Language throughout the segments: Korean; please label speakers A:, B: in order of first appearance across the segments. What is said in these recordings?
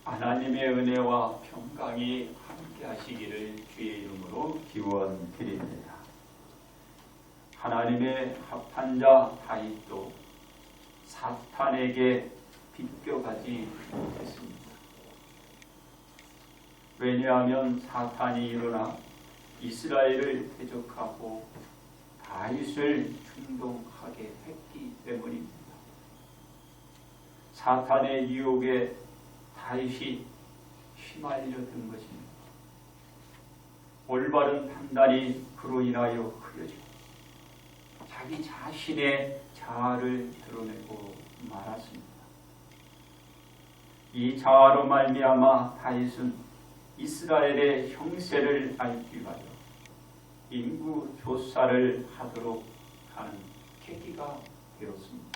A: 하나님의 은혜와 평강이 함께 하시기를 주의 이름으로 기원드립니다. 하나님의 합한 자 다윗도 사탄에게 비껴가지 못했습니다. 왜냐하면 사탄이 일어나 이스라엘을 대적하고 다윗을 충동하게 했기 때문입니다. 사탄의 유혹에 다윗이 휘말려든 것입니다. 올바른 판단이 그로 인하여 흐려지고 자기 자신의 자아를 드러내고 말았습니다. 이 자아로 말미암아 다윗은 이스라엘의 형세를 알기 위하여 인구 조사를 하도록 하는 계기가 되었습니다.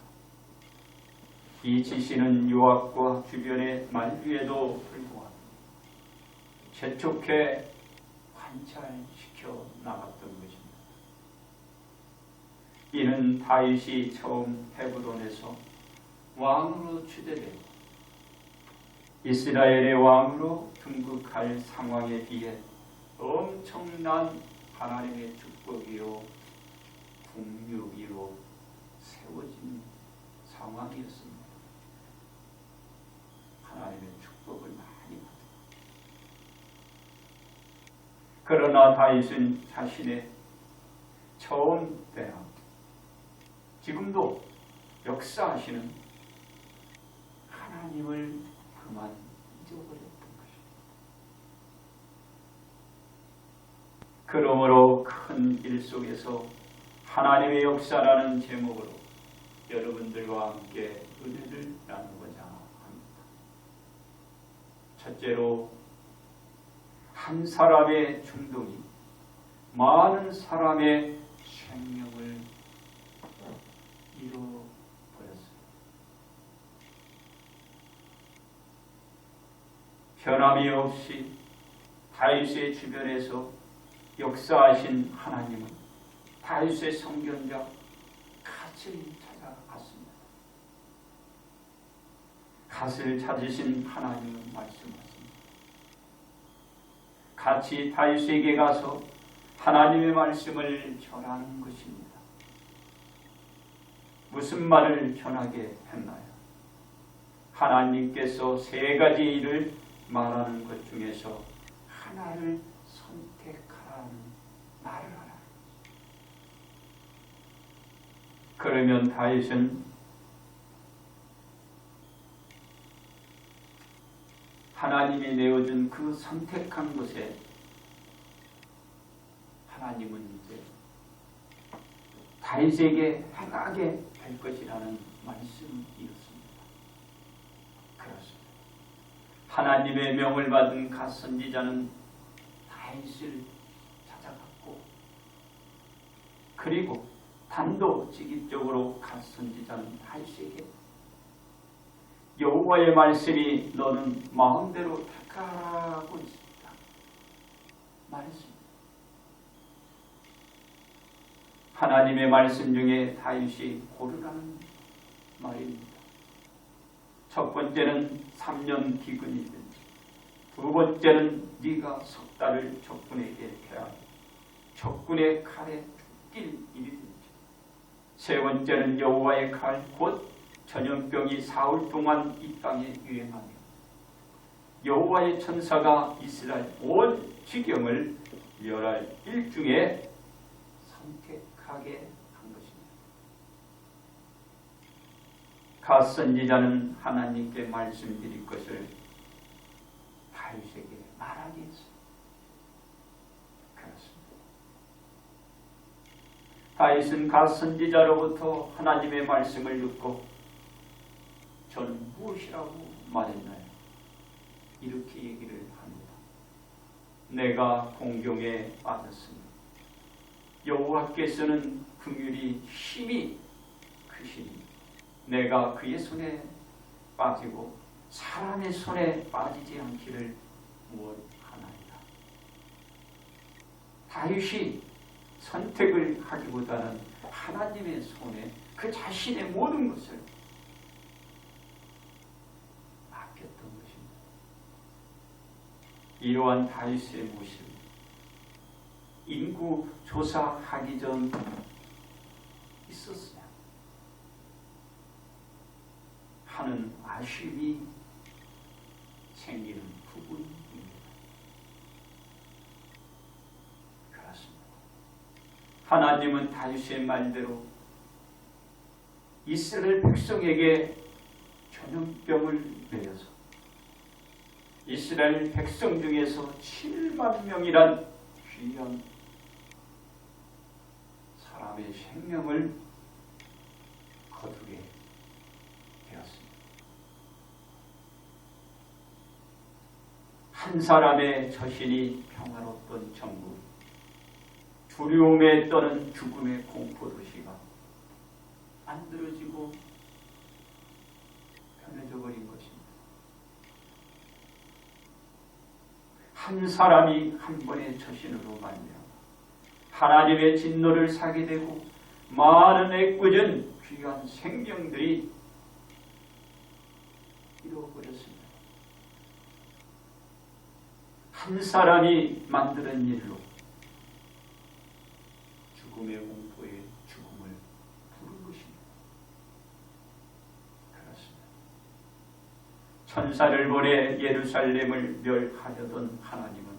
A: 이 지시는 요압과 주변의 만류에도 불구하고 재촉해 관찰시켜 나갔던 것입니다. 이는 다윗이 처음 헤브론에서 왕으로 추대되고 이스라엘의 왕으로 등극할 상황에 비해 엄청난 하나님의 축복이요 국률이로 세워진 상황이었습니다. 하나님의 축복을 많이 받았습니다. 그러나 다윗은 자신의 처음 때나 지금도 역사하시는 하나님을 그만 잊어버렸던 것입니다. 그러므로 큰 일 속에서 하나님의 역사라는 제목으로 여러분들과 함께 은혜를 나누고자 합니다. 첫째로, 한 사람의 충동이 많은 사람의 생명을 잃어버렸어요. 변함이 없이 다윗의 주변에서 역사하신 하나님은 다윗의 성견자 갓을 찾아갔습니다. 갓을 찾으신 하나님은 말씀하십니다. 같이 다윗에게 가서 하나님의 말씀을 전하는 것입니다. 무슨 말을 전하게 했나요? 하나님께서 세 가지 일을 말하는 것 중에서 하나를 선택하라는 말을 하라. 그러면 다윗은 하나님이 내어준 그 선택한 것에 하나님은 이제 다윗에게 행하게 할 것이라는 말씀이었습니다. 그렇습니다. 하나님의 명을 받은 갓 선지자는 다윗을 찾아갔고, 그리고 단도직입적으로 갓 선지자는 다윗에게 여호와의 말씀이 너는 마음대로 택하고 있습니다 말했습니다. 하나님의 말씀 중에 다윗이 고르라는 말입니다. 첫 번째는 3년 기근이든지, 두 번째는 네가 석 달을 적군에게 해야 적군의 칼에 죽길 일이든지, 세 번째는 여호와의 칼 곧 전염병이 사흘 동안 이 땅에 유행하며 여호와의 천사가 이스라엘 온 지경을 멸할 일중에 선택하게 한 것입니다. 갓 선지자는 하나님께 말씀드릴 것을 다윗에게 말하게 했습니다. 그렇습니다. 다윗은 갓 선지자로부터 하나님의 말씀을 듣고 저는 무엇이라고 말했나요? 이렇게 얘기를 합니다. 내가 공경에 빠졌으니 여호와께서는 긍휼이 힘이 크시니 내가 그의 손에 빠지고 사람의 손에 빠지지 않기를 원하나이다. 다윗이 선택을 하기보다는 하나님의 손에 그 자신의 모든 것을 맡겼던 것입니다. 이러한 다윗의 모습, 인구 조사하기 전 있었으면 하는 아쉬움이 생기는 부분입니다. 그렇습니다. 하나님은 다윗의 말대로 이스라엘 백성에게 전염병을 내려서 이스라엘 백성 중에서 7만 명이란 귀한 사람의 생명을 거두게 되었습니다. 한 사람의 처신이 평화롭던 정부, 두려움에 떠는 죽음의 공포도시가 만들어지고 변해져 버린 것입니다. 한 사람이 한 번의 처신으로 말미암아 하나님의 진노를 사게 되고 많은 애꿎은 귀한 생명들이 잃어버렸습니다. 한 사람이 만드는 일로 죽음의 공포에 죽음을 부른 것입니다. 그렇습니다. 천사를 보내 예루살렘을 멸하려던 하나님은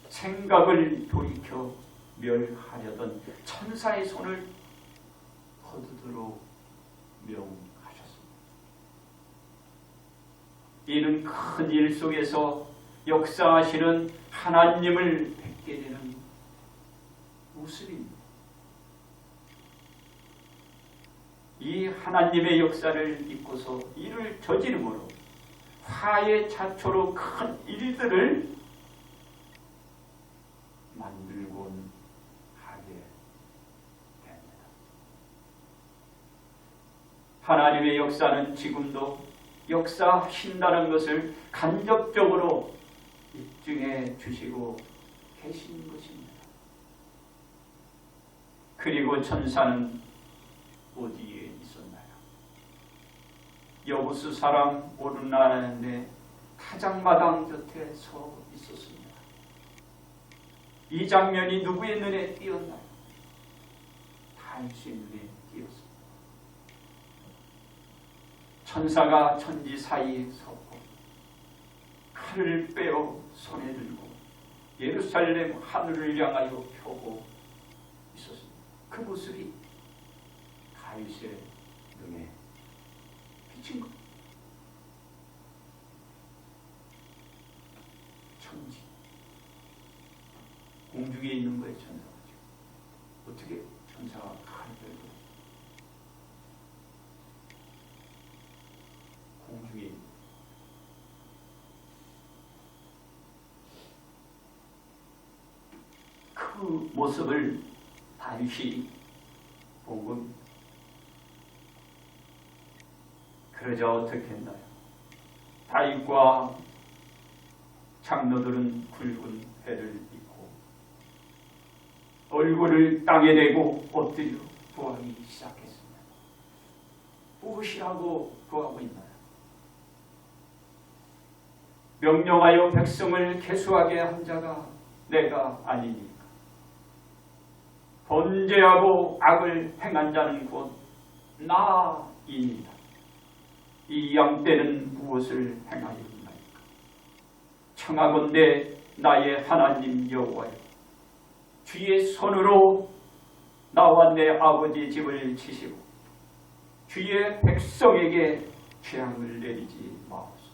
A: 생각을 돌이켜 멸하려던 천사의 손을 거두도록 명하셨습니다. 이는 큰 일 속에서 역사하시는 하나님을 뵙게 되는 모습입니다. 이 하나님의 역사를 잊고서 이를 저지름으로 화의 자초로 큰 일들을 만들곤 하게 됩니다. 하나님의 역사는 지금도 역사하신다는 것을 간접적으로 입증해 주시고 계신 것입니다. 그리고 천사는 어디에 있었나요? 여부스 사람 오르나라는데 타작마당 곁에 서 있었습니다. 이 장면이 누구의 눈에 띄었나요? 다윗의 눈에 띄었습니다. 천사가 천지 사이에 섰고 칼을 빼어 손에 들고 예루살렘 하늘을 향하여 펴고 있었습니다. 그 모습이 다윗의 눈에 비친 것. 천지 공중에 있는 거예요. 천사가 지금 어떻게 천사가 칼을 들고 공중에 있는 그 모습을 다윗이 본 겁니다. 그러자 어떻게 했나요? 다윗과 장로들은 굵은 해를 입고 얼굴을 땅에 대고 엎드려 구하기 시작했습니다. 무엇이라고 구하고 있나요? 명령하여 백성을 계수하게 한 자가 내가 아니니까. 번제하고 악을 행한 자는 곧 나이니이다. 이 양떼는 무엇을 행하였나이까? 청하건대 나의 하나님 여호와여, 주의 손으로 나와 내 아버지 집을 치시고 주의 백성에게 재앙을 내리지 마옵소서.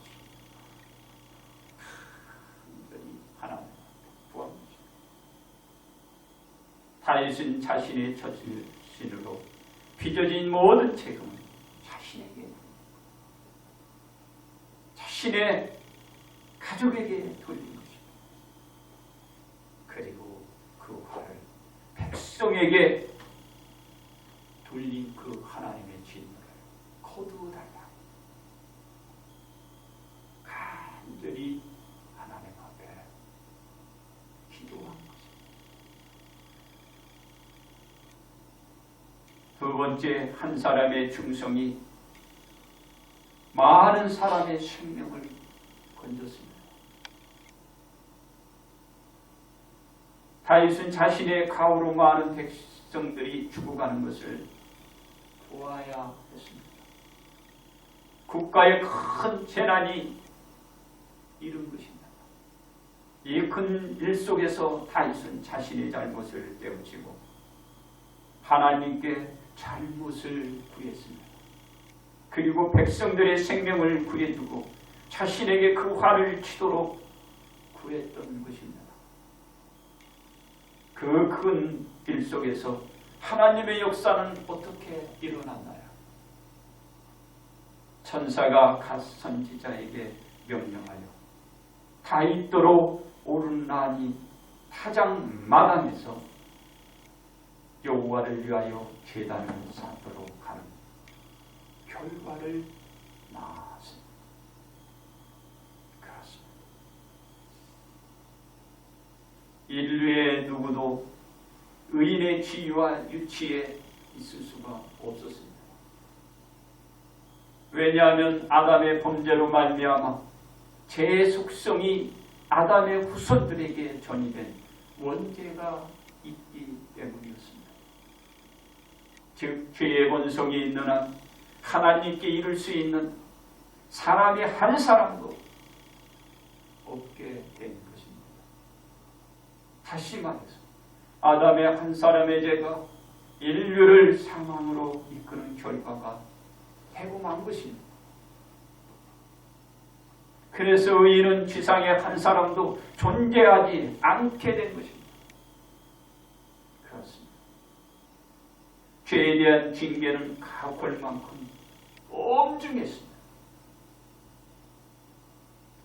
A: 하나님 구합니다. 다윗은 자신의 처신으로 빚어진 모든 책임을 자신에게, 자신의 가족에게 돌린 것입니다. 그리고 그 화를 백성에게 돌린 그 하나님의 진노를 거두어달라 간절히 하나님 앞에 기도한 것입니다. 두 번째, 한 사람의 충성이 많은 사람의 생명을 건졌습니다. 다윗은 자신의 가후로 많은 백성들이 죽어가는 것을 보아야 했습니다. 국가에 큰 재난이 이른 것입니다. 이 큰 일 속에서 다윗은 자신의 잘못을 깨우치고 하나님께 잘못을 구했습니다. 그리고 백성들의 생명을 구해두고 자신에게 그 화를 치도록 구했던 것입니다. 그 큰 일 속에서 하나님의 역사는 어떻게 일어났나요? 천사가 갓 선지자에게 명령하여 다윗도로 오르나니 타장 마당에서 여호와를 위하여 제단을 쌓도록 하는 결과를 낳았습니다. 그렇습니다. 인류의 누구도 의인의 지위와 유치에 있을 수가 없었습니다. 왜냐하면 아담의 범죄로 말미암아 죄의 속성이 아담의 후손들에게 전이된 원죄가 있기 때문이었습니다. 즉 죄의 본성이 있는 한 하나님께 이룰 수 있는 사람이 한 사람도 없게 된 것입니다. 다시 말해서 아담의 한 사람의 죄가 인류를 사망으로 이끄는 결과가 해고한 것입니다. 그래서 의인은 지상에 한 사람도 존재하지 않게 된 것입니다. 그렇습니다. 죄에 대한 징계는 각오할 만큼 엄중했습니다.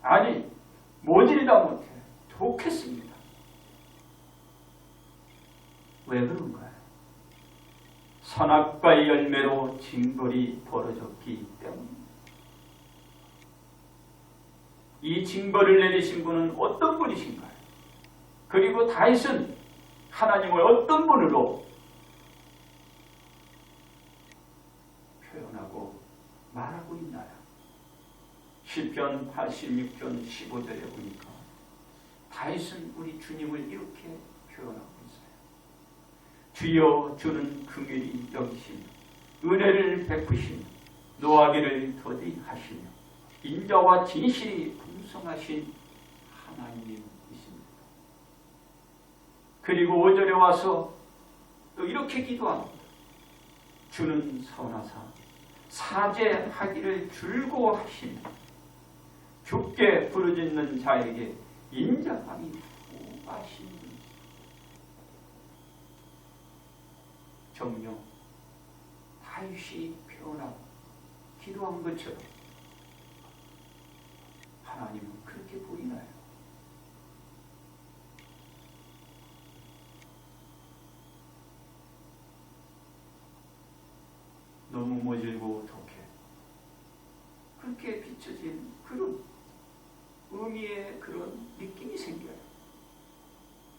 A: 아니, 모질다 못해 독했습니다. 왜 그런가요? 선악과의 열매로 징벌이 벌어졌기 때문입니다. 이 징벌을 내리신 분은 어떤 분이신가요? 그리고 다윗은 하나님을 어떤 분으로 표현하고 말하고 있나요? 시편 86편 15절에 보니까 다윗은 우리 주님을 이렇게 표현하고 있어요. 주여 주는 긍휼히 여기시며 은혜를 베푸시며 노하기를 더디하시며 인자와 진실이 풍성하신 하나님이십니다. 그리고 5절에 와서 또 이렇게 기도합니다. 주는 선하사 사죄하기를 즐거워하시며 주께 부르짖는 자에게 인자함이 구하시니 정녕 다윗이 표현하고 기도한 것처럼 하나님은 그렇게 보이나요? 너무 모질고 독해. 그렇게 비춰진 그런 의미의 그런 느낌이 생겨요.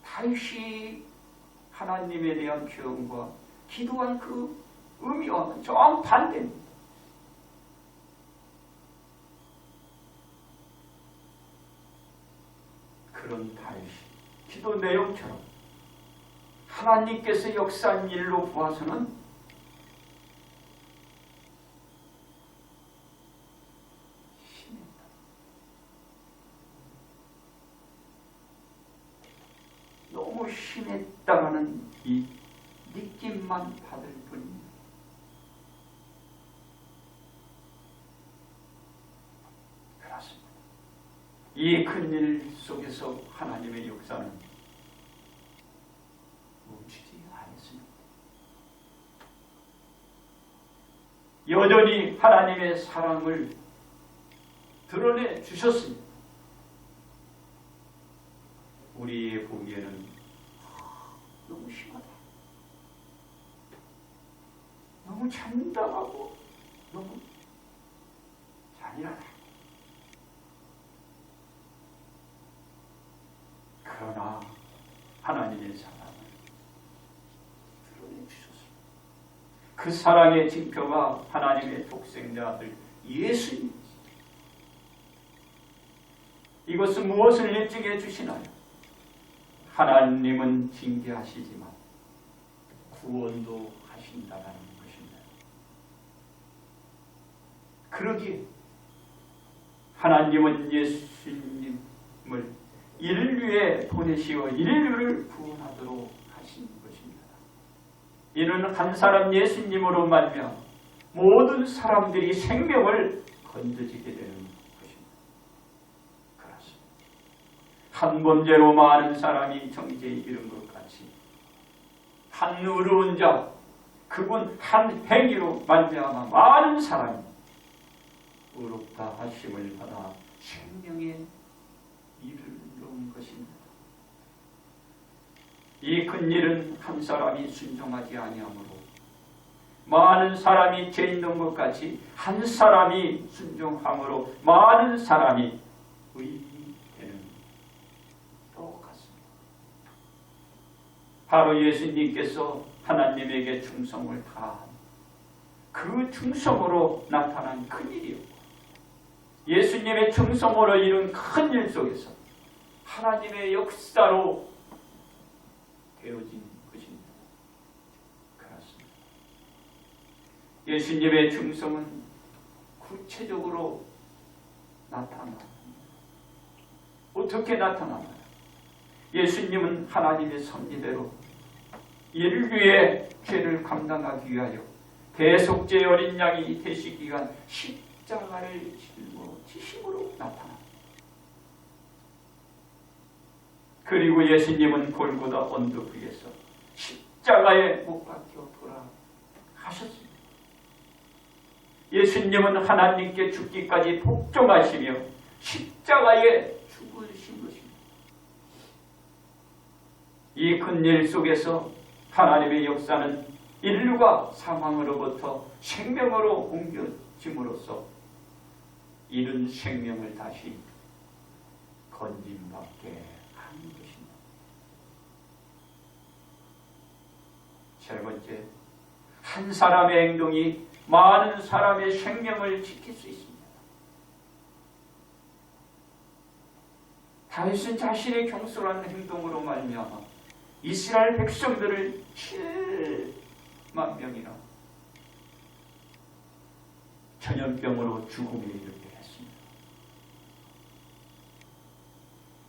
A: 다윗이 하나님에 대한 표현과 기도한 그 의미와는 정반대입니다. 그런 다윗이 기도 내용처럼 하나님께서 역사한 일로 보아서는 심했다. 너무 심했다라는 이 느낌만 받을 뿐입니다. 그렇습니다. 이 큰일 속에서 하나님의 역사는 멈추지 않았습니다. 여전히 하나님의 사랑을 드러내 주셨습니다. 우리의 보기에는 너무 심하다. 너무 잔인하고 너무 잔인하다. 그러나 하나님의 사랑을 드러내 주셨습니다. 그 사랑의 징표가 하나님의 독생자 아들 예수님입니다. 이것은 무엇을 입증해 주시나요? 하나님은 징계하시지만 구원도 하신다는 것입니다. 그러기에 하나님은 예수님을 인류에 보내시어 인류를 구원하도록 하신 것입니다. 이는 한 사람 예수님으로 말미암아 모든 사람들이 생명을 건져지게 되는 것입니다. 그렇습니다. 한 범죄로 많은 사람이 정죄에 이른 것 같이 한 의로운 자, 그분 한 행위로 말미암아 많은 사람이 의롭다 하심을 받아 생명에 이르는 것입니다. 이 큰 일은 한 사람이 순종하지 아니하므로 많은 사람이 죄 있는 것 같이 한 사람이 순종함으로 많은 사람이 의인이 되는 똑같습니다. 바로 예수님께서 하나님에게 충성을 다한 그 충성으로 나타난 큰일이었고 예수님의 충성으로 이룬 큰 일 속에서 하나님의 역사로 되어진 것입니다. 그렇습니다. 예수님의 충성은 구체적으로 나타납니다. 어떻게 나타나나요? 예수님은 하나님의 섭리대로 인류의 죄를 감당하기 위하여 대속죄 어린 양이 되시기 위한 십자가를 짊어지심으로 나타납니다. 그리고 예수님은 골고다 언덕 위에서 십자가에 못 박혀 돌아가셨습니다. 예수님은 하나님께 죽기까지 복종하시며 십자가에 죽으신 것입니다. 이 큰 일 속에서 하나님의 역사는 인류가 사망으로부터 생명으로 옮겨짐으로써 이른 생명을 다시 건짐받게 하는 것입니다. 세 번째, 한 사람의 행동이 많은 사람의 생명을 지킬 수 있습니다. 다윗은 자신의 경솔한 행동으로 말미암아 이스라엘 백성들을 7만 명이나 전염병으로 죽음에 이르게 했습니다.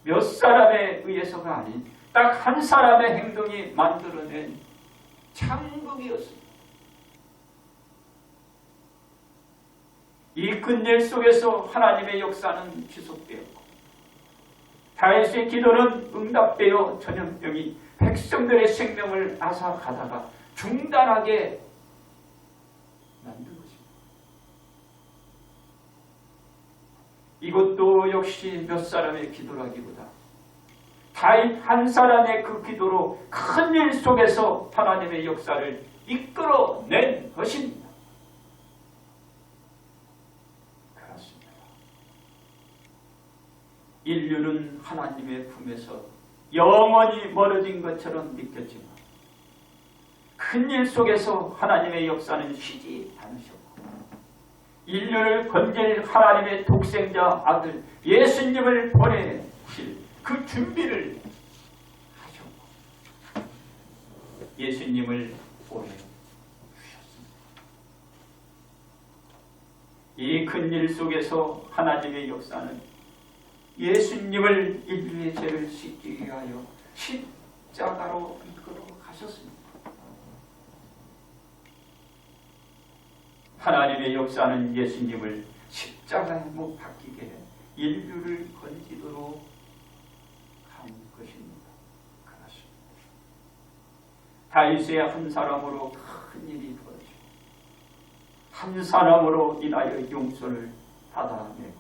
A: 몇 사람에 의해서가 아닌 딱 한 사람의 행동이 만들어낸 창극이었습니다. 이 큰 일 속에서 하나님의 역사는 지속되었고 다윗의 기도는 응답되어 전염병이 백성들의 생명을 앗아가다가 중단하게 만든 것입니다. 이것도 역시 몇 사람의 기도라기보다 다윗 한 사람의 그 기도로 큰 일 속에서 하나님의 역사를 이끌어낸 것입니다. 그렇습니다. 인류는 하나님의 품에서 영원히 멀어진 것처럼 느꼈지만 큰 일 속에서 하나님의 역사는 쉬지 않으셨고 인류를 건질 하나님의 독생자 아들 예수님을 보내실 그 준비를 하셨고 예수님을 보내주셨습니다. 이 큰 일 속에서 하나님의 역사는 예수님을 인류의 죄를 씻기 위하여 십자가로 이끌어 가셨습니다. 하나님의 역사는 예수님을 십자가에 못 박히게 해 인류를 건지도록 한 것입니다. 그렇습니다. 다윗의 한 사람으로 큰 일이 벌어지고 한 사람으로 인하여 용서를 받아내고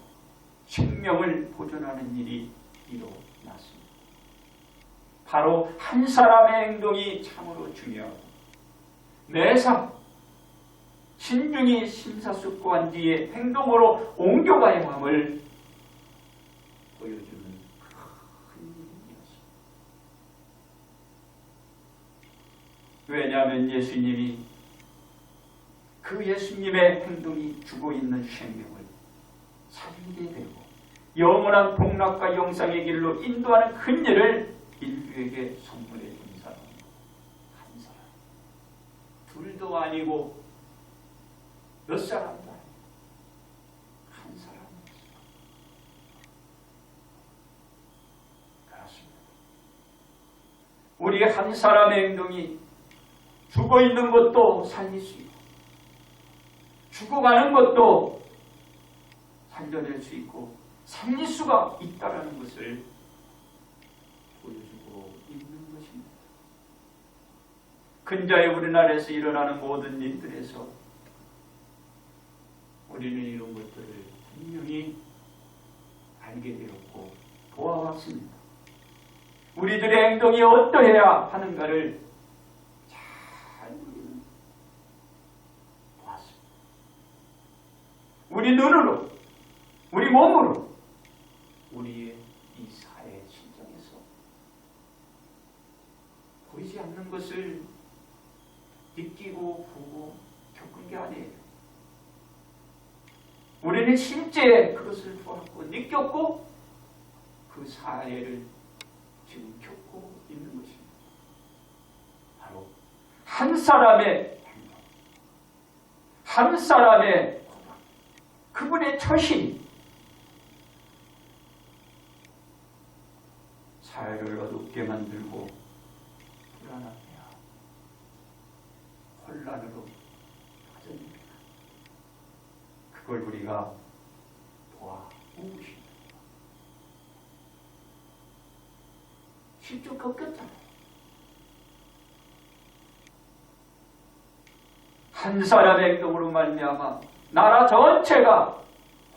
A: 생명을 보존하는 일이 일어났습니다. 바로 한 사람의 행동이 참으로 중요하고 매사 신중히 심사숙고한 뒤에 행동으로 옮겨가야 함을 보여주는 큰 일이었습니다. 왜냐하면 예수님이 그 예수님의 행동이 주고 있는 생명을 살리게 되고 영원한 복락과 영상의 길로 인도하는 큰 일을 인류에게 선물해 준 사람은 한 사람. 둘도 아니고 몇 사람도 아니고 한 사람. 그렇습니다. 우리 한 사람의 행동이 죽어 있는 것도 살릴 수 있고 죽어가는 것도 살려낼 수 있고 살릴 수가 있다는 것을 보여주고 있는 것입니다. 근자의 우리나라에서 일어나는 모든 일들에서 우리는 이런 것들을 분명히 알게 되었고 보아왔습니다. 우리들의 행동이 어떠해야 하는가를 잘 우리는 보았습니다. 우리 눈으로, 우리 몸으로, 우리의 이 사회 심정에서 보이지 않는 것을 느끼고 보고 겪은 게 아니에요. 우리는 실제 그것을 보았고 느꼈고 그 사회를 지금 겪고 있는 것입니다. 바로 한 사람의 행동, 한 사람의 고백, 그분의 처신, 사회를 어둡게 만들고 불안하게 하고 혼란으로 빠집니다. 그걸 우리가 보아온 것입니다. 실제 겪었잖아요. 한 사람의 행동으로 말미암아 나라 전체가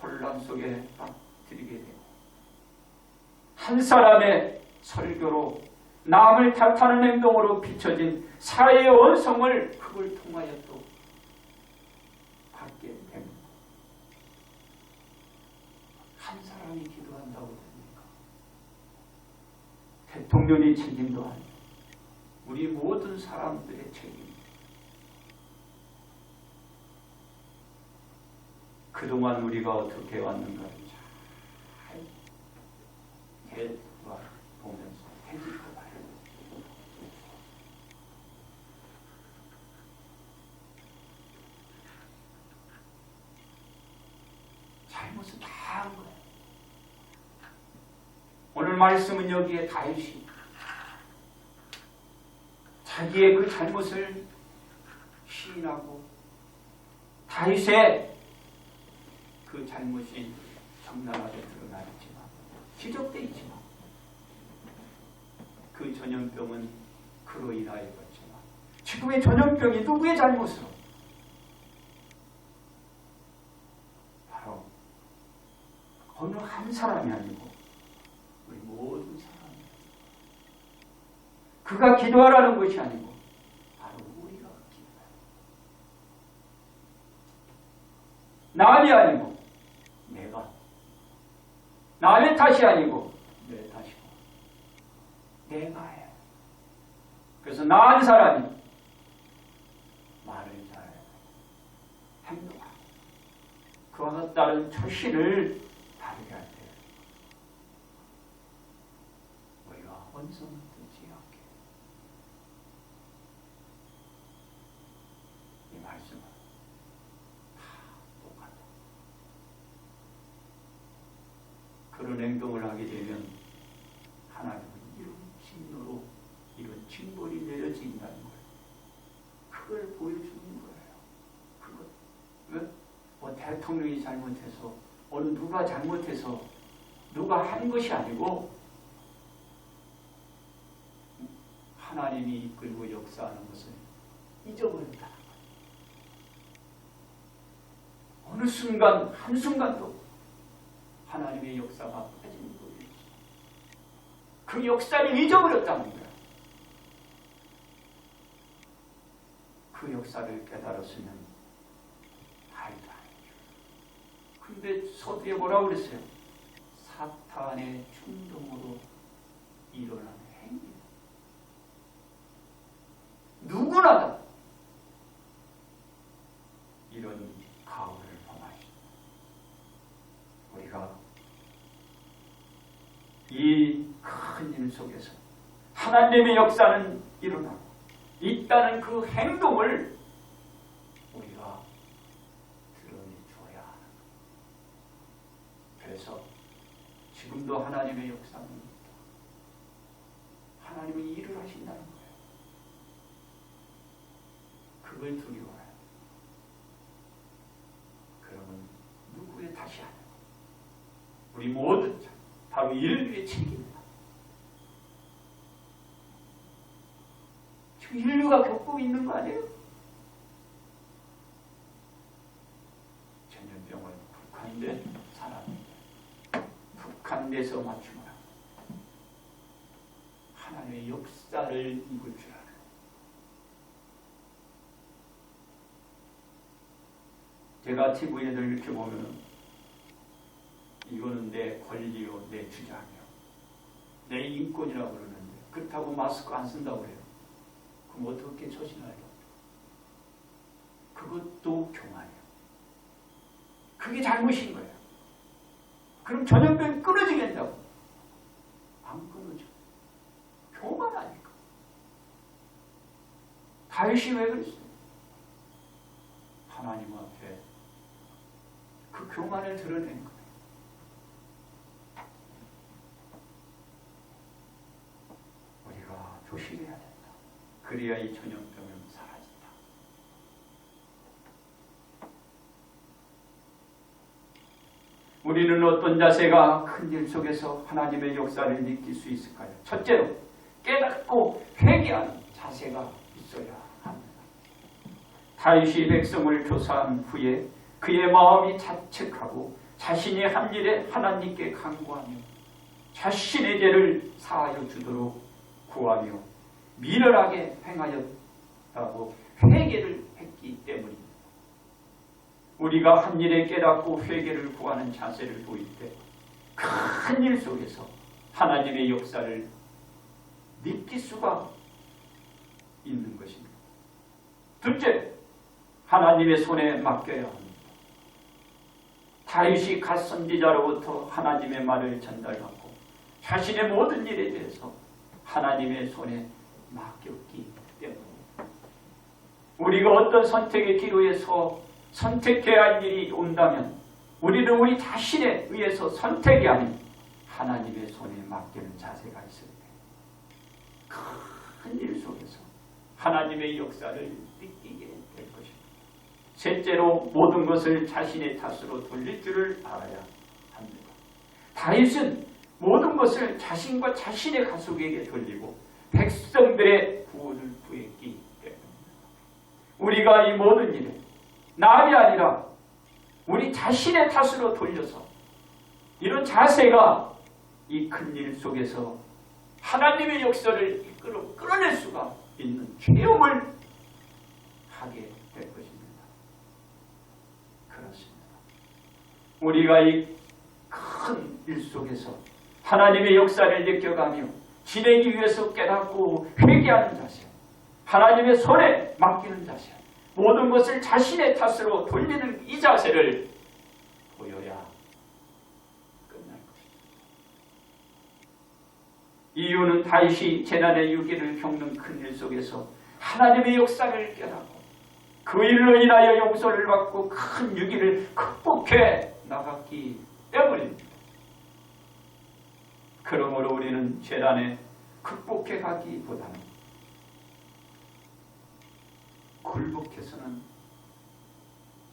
A: 혼란 속에 빠뜨리게 되고 한 사람의 설교로 남을 탓하는 행동으로 비춰진 사회의 원성을 그걸 통하여 또 받게 됩니다. 한 사람이 기도한다고 됩니까? 대통령의 책임도 아니고 우리 모든 사람들의 책임입니다. 그동안 우리가 어떻게 왔는가를 잘 보면서 되짚어봐야 합니다. 잘못은 다 한 거예요. 오늘 말씀은 여기에 다윗이 자기의 그 잘못을 시인하고 다윗의 그 잘못이 적나라하게 드러나있지만 지적되어 있지만 그 전염병은 그로 인하여 왔지만 지금의 전염병이 누구의 잘못으로? 바로 어느 한 사람이 아니고 우리 모든 사람이. 그가 기도하라는 것이 아니고 바로 우리가 기도해야. 남이 아니고 내가. 남의 탓이 아니고 내 탓이고 내가 해. 그래서 나은 사람이 말을 잘 행동하고 그와 따른 처신을 다르게 할 때 우리가 원성을 듣지 않게 이 말씀은 다 똑같다. 그런 행동을 하게 되면 하나님은 이런 진노로 이런 징벌이 내려진다는 거예요. 그걸 보여주는 거예요. 그것. 왜? 뭐 대통령이 잘못해서 어느 누가 잘못해서 누가 한 것이 아니고 하나님이 이끌고 역사하는 것을 잊어버렸다는 거예요. 어느 순간 한순간도 하나님의 역사가 빠진 거예요. 그 역사를 잊어버렸다는 거예요. 그 역사를 깨달았으면 다행이다. 근데 서두에 뭐라고 그랬어요? 사탄의 충동으로 일어난 행위. 누구나 다 이런 가오를 범하시. 우리가 이 큰 일 속에서 하나님의 역사는 일어나고 있다는 그 행동을 우리가 드러내줘야 하는 거예요. 그래서 지금도 하나님의 역사는 하나님이 일을 하신다는 거예요. 그걸 두려워해요. 그러면 누구의 탓이 아니고 우리 모든 자, 바로 인류의 책임이다. 지금 인류가 겪고 있는 거 아니에요? 전염병은 북한된 사람인데 북한돼서 맞추거나 하나님의 역사를 입을 줄 알아요. 제가 TV에들 이렇게 보면 이거는 내 권리요, 내 주장이요, 내 인권이라고 그러는데 그렇다고 마스크 안 쓴다고 그래요. 그럼 어떻게 처신해요? 그것도 교만이에요. 그게 잘못인 거예요. 그럼 전염병이 끊어지겠냐고? 안 끊어져. 교만 아닐까? 다윗이 왜 그랬어요? 하나님 앞에 그 교만을 드러낸 거예요. 우리가 조심해야 된다. 그래야 이 전염병은 사라진다. 우리는 어떤 자세가 큰 일 속에서 하나님의 역사를 느낄 수 있을까요? 첫째로 깨닫고 회개하는 자세가 있어야 합니다. 다윗이 백성을 조사한 후에 그의 마음이 자책하고 자신이 한 일에 하나님께 간구하며 자신의 죄를 사하여 주도록 구하며 미련하게 행하였다고 회개를 했기 때문입니다. 우리가 한 일에 깨닫고 회개를 구하는 자세를 보일 때 큰 일 속에서 하나님의 역사를 느낄 수가 있는 것입니다. 둘째, 하나님의 손에 맡겨야 합니다. 다윗이 갓 선지자로부터 하나님의 말을 전달받고 자신의 모든 일에 대해서 하나님의 손에 맡겼기 때문입니다. 우리가 어떤 선택의 기로에서 선택해야 할 일이 온다면 우리는 우리 자신에 의해서 선택이 아닌 하나님의 손에 맡기는 자세가 있을 때 큰 일 속에서 하나님의 역사를 느끼게 될 것입니다. 셋째로 모든 것을 자신의 탓으로 돌릴 줄을 알아야 합니다. 다윗은 모든 것을 자신과 자신의 가족에게 돌리고 백성들의 구원을 구했기 때문입니다. 우리가 이 모든 일에 남이 아니라 우리 자신의 탓으로 돌려서 이런 자세가 이 큰 일 속에서 하나님의 역사를 끌어낼 수가 있는 체험을 하게 될 것입니다. 그렇습니다. 우리가 이 큰 일 속에서 하나님의 역사를 느껴가며 지내기 위해서 깨닫고 회개하는 자세, 하나님의 손에 맡기는 자세, 모든 것을 자신의 탓으로 돌리는 이 자세를 보여야 끝날 것입니다. 이유는 다윗이 재난의 위기를 겪는 큰 일 속에서 하나님의 역사를 깨닫고 그 일로 인하여 용서를 받고 큰 위기를 극복해 나갔기 때문입니다. 그러므로 우리는 재난에 극복해 가기보다는 굴복해서는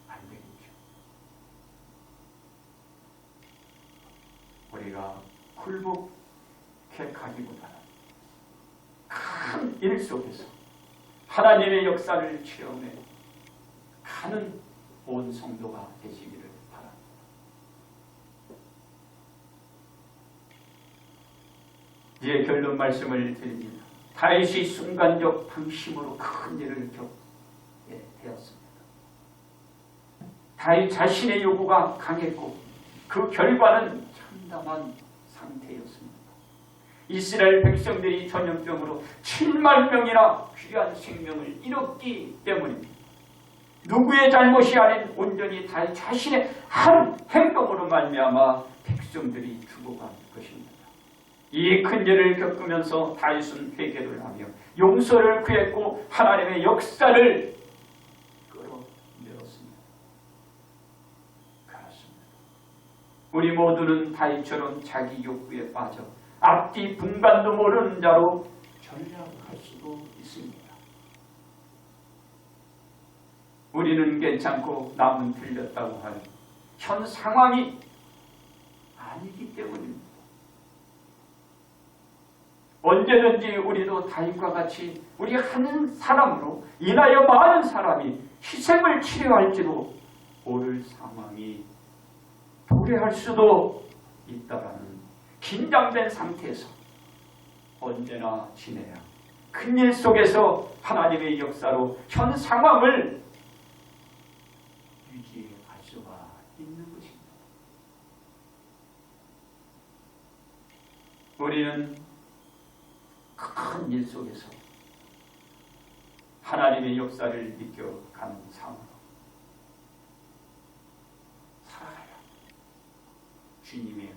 A: 안 되겠죠. 우리가 굴복해 가기보다는 큰 일 속에서 하나님의 역사를 체험해 가는 온 성도가 되시기를 바랍니다. 이제 결론 말씀을 드립니다. 다윗이 순간적 방심으로 큰 일을 겪게 되었습니다. 다윗 자신의 요구가 강했고 그 결과는 참담한 상태였습니다. 이스라엘 백성들이 전염병으로 7만 명이나 귀한 생명을 잃었기 때문입니다. 누구의 잘못이 아닌 온전히 다윗 자신의 한 행동으로 말미암아 백성들이 죽어간 것입니다. 이 큰 죄를 겪으면서 다윗은 회개를 하며 용서를 구했고 하나님의 역사를 끌어내었습니다. 그렇습니다. 우리 모두는 다윗처럼 자기 욕구에 빠져 앞뒤 분간도 모르는 자로 전략할 수도 있습니다. 우리는 괜찮고 남은 틀렸다고 하는 현 상황이 아니기 때문입니다. 언제든지 우리도 다윗과 같이 우리 한 사람으로 인하여 많은 사람이 희생을 치료할지도 모를 상황이 도래할 수도 있다라는 긴장된 상태에서 언제나 지내야 큰일 속에서 하나님의 역사로 현 상황을 유지해 갈 수가 있는 것입니다. 우리는 큰 일 속에서 하나님의 역사를 느껴가는 삶으로 살아가야 주님의